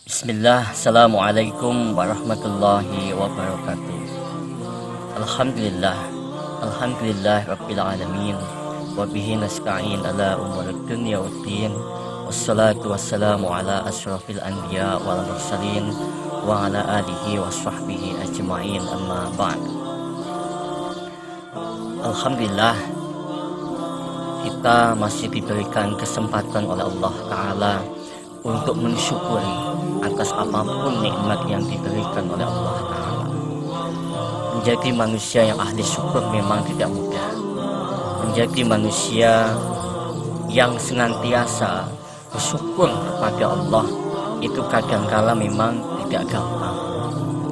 Bismillah, Assalamualaikum warahmatullahi wabarakatuh. Alhamdulillah, Alhamdulillah Rabbil Alamin. Wabihi nasta'in ala umur dunya waddin. Wassalatu wassalamu ala ashrafil anbiya wal mursalin wa ala alihi wa sahbihi ajma'in, amma ba'd. Alhamdulillah, kita masih diberikan kesempatan oleh Allah Ta'ala untuk mensyukuri atas apapun nikmat yang diberikan oleh Allah Ta'ala. Menjadi manusia yang ahli syukur memang tidak mudah. Menjadi manusia yang senantiasa bersyukur kepada Allah itu kadangkala memang tidak gampang.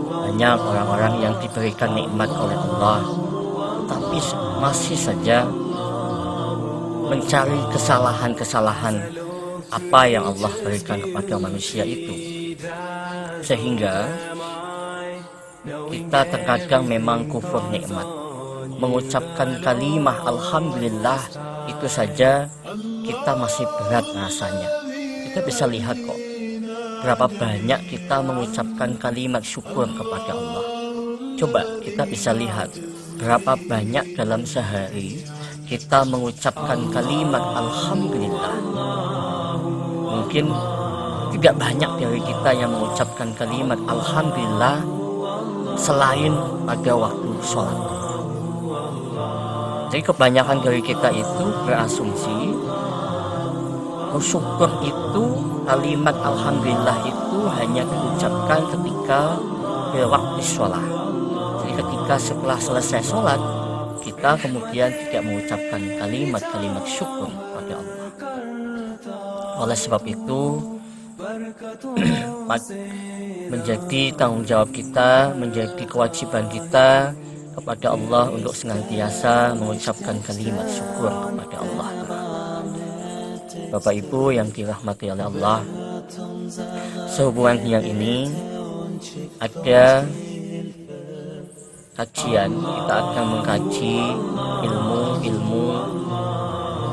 Banyak orang-orang yang diberikan nikmat oleh Allah, tapi masih saja mencari kesalahan-kesalahan apa yang Allah berikan kepada manusia itu, sehingga kita terkadang memang kufur nikmat. Mengucapkan kalimah Alhamdulillah itu saja kita masih berat rasanya. Kita bisa lihat kok berapa banyak kita mengucapkan kalimat syukur kepada Allah. Coba kita bisa lihat berapa banyak dalam sehari kita mengucapkan kalimat Alhamdulillah. Mungkin tidak banyak dari kita yang mengucapkan kalimat Alhamdulillah selain pada waktu sholat. Jadi kebanyakan dari kita itu berasumsi syukur itu, kalimat Alhamdulillah itu hanya diucapkan ketika waktu sholat. Jadi ketika setelah selesai sholat, kita kemudian tidak mengucapkan kalimat-kalimat syukur kepada Allah. Oleh sebab itu menjadi tanggung jawab kita, menjadi kewajiban kita kepada Allah untuk senantiasa mengucapkan kalimat syukur kepada Allah. Bapak Ibu yang dirahmati oleh Allah, sehubungan yang ini ada kajian, kita akan mengkaji ilmu-ilmu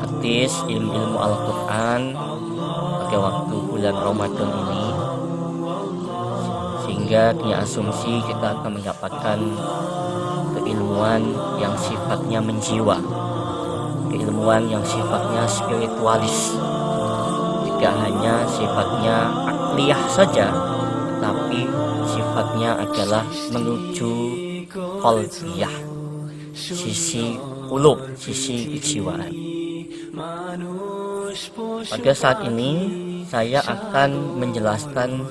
hadis, ilmu-ilmu Al-Quran pada waktu bulan Ramadan ini, sehingga punya asumsi kita akan mendapatkan keilmuan yang sifatnya menjiwa, keilmuan yang sifatnya spiritualis, tidak hanya sifatnya akliyah saja, tapi sifatnya adalah menuju qalbiyah, sisi qulub, sisi kejiwaan. Pada saat ini saya akan menjelaskan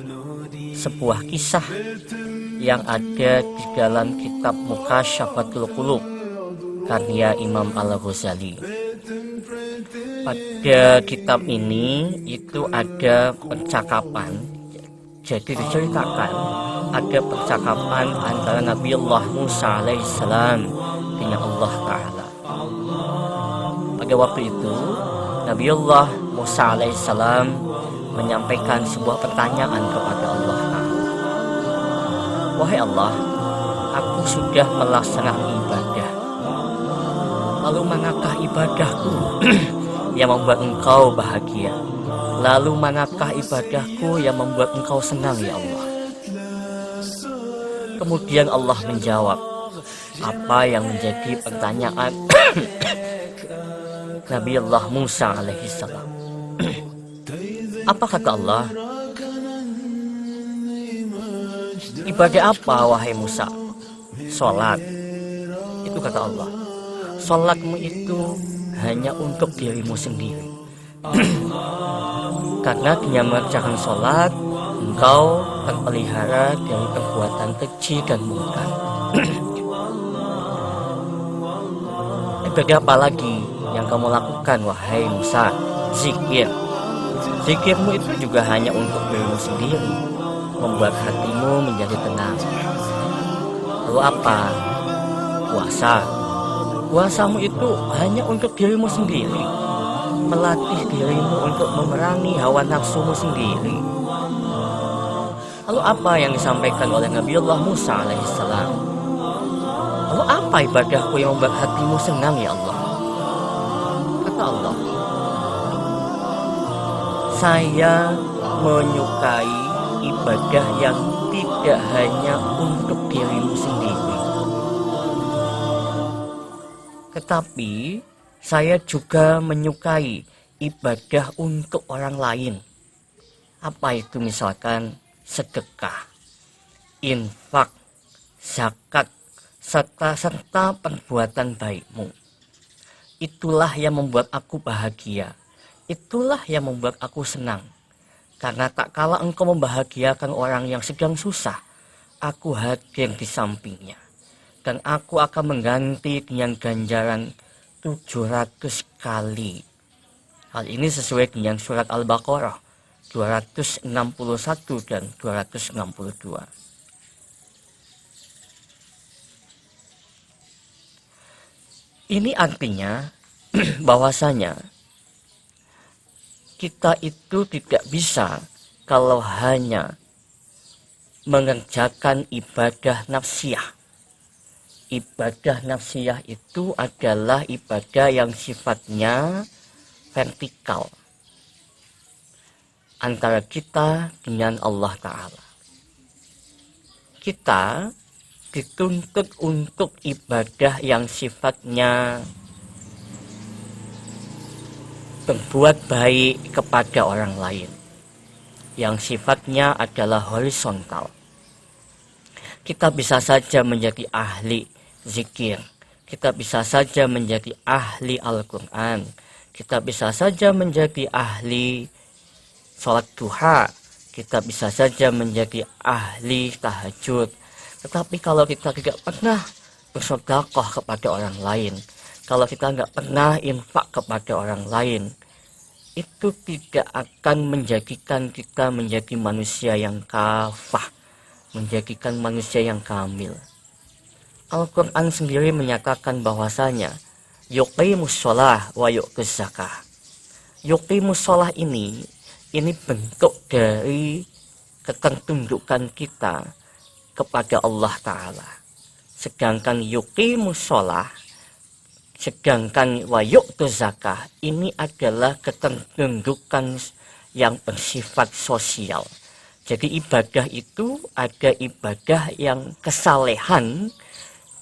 sebuah kisah yang ada di dalam kitab Mukasyyafatul Qulub karya Imam Al-Ghazali. Pada kitab ini itu ada percakapan, jadi diceritakan ada percakapan antara Nabiullah Musa alaihissalam dengan Allah Ta'ala. Pada waktu itu Nabiullah Musa alaihissalam menyampaikan sebuah pertanyaan kepada Allah Ta'ala. Wahai Allah, aku sudah melaksanakan ibadah, lalu manakah ibadahku yang membuat engkau bahagia? Lalu manakah ibadahku yang membuat engkau senang ya Allah? Kemudian Allah menjawab apa yang menjadi pertanyaan Nabiullah Musa alaihissalam. Apa kata Allah? Ibadah apa wahai Musa? Sholat. Itu kata Allah. Sholatmu itu hanya untuk dirimu sendiri. Karena dengan mengerjakan sholat, engkau terpelihara dari perbuatan keji dan mungkar. Ibadah apa lagi yang kamu lakukan wahai Musa? Zikir. Zikirmu itu juga hanya untuk dirimu sendiri, membuat hatimu menjadi tenang. Lalu apa? Puasa. Puasamu itu hanya untuk dirimu sendiri, melatih dirimu untuk memerangi hawa nafsumu sendiri. Lalu apa yang disampaikan oleh Nabiullah Musa alaihissalam? Lalu apa ibadahku yang membuat hatimu senang ya Allah? Kata Allah, saya menyukai ibadah yang tidak hanya untuk dirimu sendiri, tetapi saya juga menyukai ibadah untuk orang lain. Apa itu? Misalkan sedekah, infak, zakat, serta perbuatan baikmu. Itulah yang membuat aku bahagia. Itulah yang membuat aku senang. Karena tak kala engkau membahagiakan orang yang sedang susah, aku hadir di sampingnya. Dan aku akan mengganti dengan ganjaran 700 kali. Hal ini sesuai dengan surat Al-Baqarah 261 dan 262. Ini artinya bahwasanya kita itu tidak bisa kalau hanya mengerjakan ibadah nafsiyah. Ibadah nafsiyah itu adalah ibadah yang sifatnya vertikal antara kita dengan Allah Ta'ala. Kita dituntut untuk ibadah yang sifatnya berbuat baik kepada orang lain, yang sifatnya adalah horizontal. Kita bisa saja menjadi ahli zikir, kita bisa saja menjadi ahli Al-Quran, kita bisa saja menjadi ahli sholat duha, kita bisa saja menjadi ahli tahajud. Tetapi kalau kita tidak pernah bersedekah kepada orang lain, kalau kita nggak pernah infak kepada orang lain, itu tidak akan menjadikan kita menjadi manusia yang kafah, menjadikan manusia yang kamil. Al-Quran sendiri menyatakan bahwasanya yuqimus shalah wa yu'tuz zakah. Yuqimus shalah ini bentuk dari ketertundukan kita kepada Allah Ta'ala. Sedangkan yuqimus shalah, sedangkan wa yu'tuz zakah, ini adalah ketertundukan yang bersifat sosial. Jadi ibadah itu ada ibadah yang kesalehan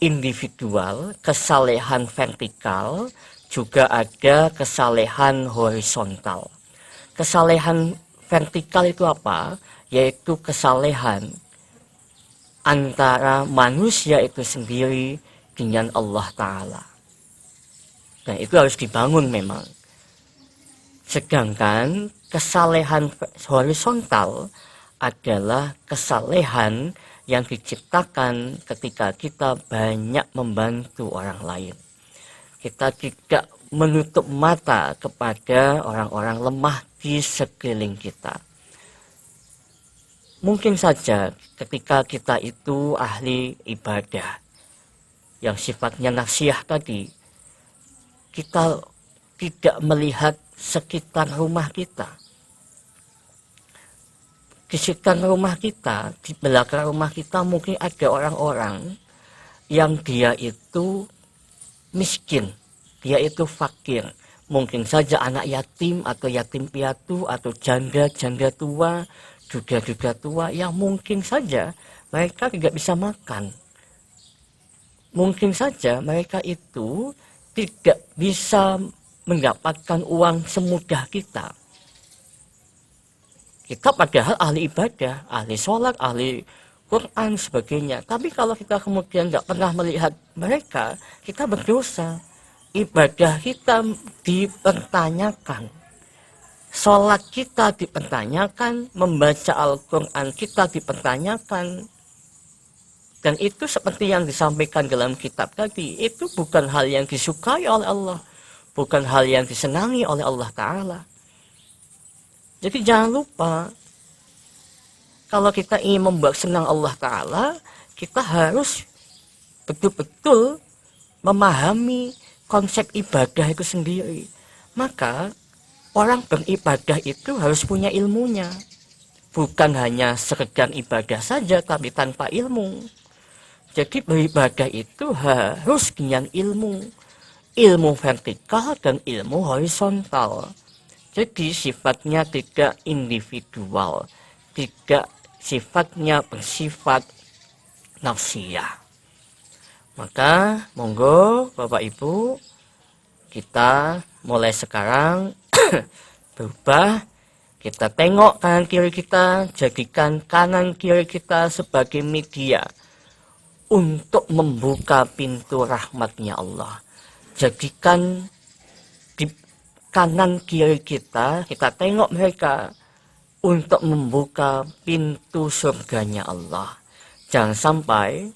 individual, kesalehan vertikal, juga ada kesalehan horizontal. Kesalehan vertikal itu apa? Yaitu kesalehan antara manusia itu sendiri dengan Allah Ta'ala. Dan itu harus dibangun memang. Sedangkan kesalehan horizontal adalah kesalehan yang diciptakan ketika kita banyak membantu orang lain. Kita tidak menutup mata kepada orang-orang lemah di sekeliling kita. Mungkin saja ketika kita itu ahli ibadah yang sifatnya nafsiyah tadi, kita tidak melihat sekitar rumah kita. Di sekitar rumah kita, di belakang rumah kita mungkin ada orang-orang yang dia itu miskin, dia itu fakir. Mungkin saja anak yatim atau yatim piatu atau janda tua, duda tua yang mungkin saja mereka tidak bisa makan. Mungkin saja mereka itu tidak bisa mendapatkan uang semudah kita. Kita padahal ahli ibadah, ahli sholat, ahli Quran, sebagainya. Tapi kalau kita kemudian tidak pernah melihat mereka, kita berdosa. Ibadah kita dipertanyakan. Sholat kita dipertanyakan, membaca Al-Quran kita dipertanyakan. Dan itu seperti yang disampaikan dalam kitab tadi, itu bukan hal yang disukai oleh Allah, bukan hal yang disenangi oleh Allah Ta'ala. Jadi jangan lupa, kalau kita ingin membuat senang Allah Ta'ala, kita harus betul-betul memahami konsep ibadah itu sendiri. Maka orang beribadah itu harus punya ilmunya. Bukan hanya sekedar ibadah saja tapi tanpa ilmu. Jadi beribadah itu harus dengan ilmu. Ilmu vertikal dan ilmu horizontal. Jadi sifatnya tidak individual, tidak sifatnya bersifat nafsiyah. Maka monggo Bapak Ibu, kita mulai sekarang berubah. Kita tengok kanan kiri kita, jadikan kanan kiri kita sebagai media untuk membuka pintu rahmatnya Allah. Jadikan di kanan kiri kita tengok mereka untuk membuka pintu surganya Allah. Jangan sampai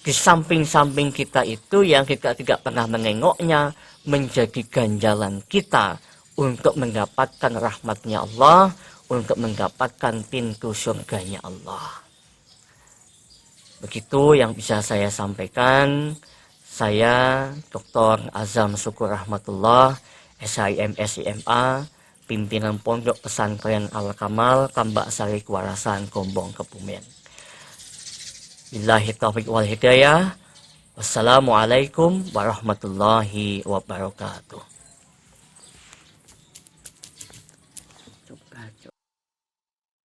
di samping-samping kita itu yang kita tidak pernah menengoknya menjadi ganjalan kita untuk mendapatkan rahmatnya Allah, untuk mendapatkan pintu surganya Allah. Begitu yang bisa saya sampaikan. Saya Dr. Azam Syukur Rahmatullah, SIM SIMA, pimpinan Pondok Pesantren Al-Kamal, Tambak Sari Kuarasan, Gombong, Kebumen. Billahi taufiq wal hidayah. Wassalamualaikum warahmatullahi wabarakatuh.